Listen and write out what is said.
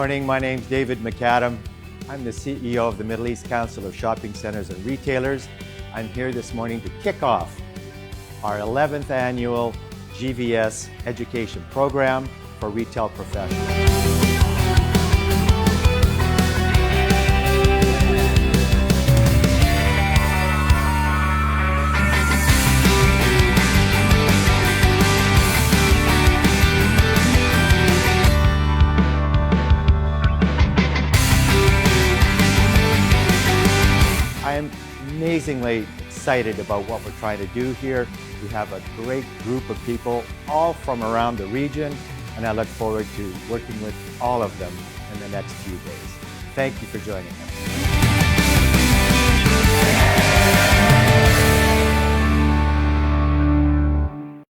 morning. My name's David McAdam. I'm the CEO of the Middle East Council of Shopping Centers and Retailers. I'm here this morning to kick off our 11th annual GVS education program for retail professionals. I am amazingly excited about what we're trying to do here. We have a great group of people all from around the region, and I look forward to working with all of them in the next few days. Thank you for joining us.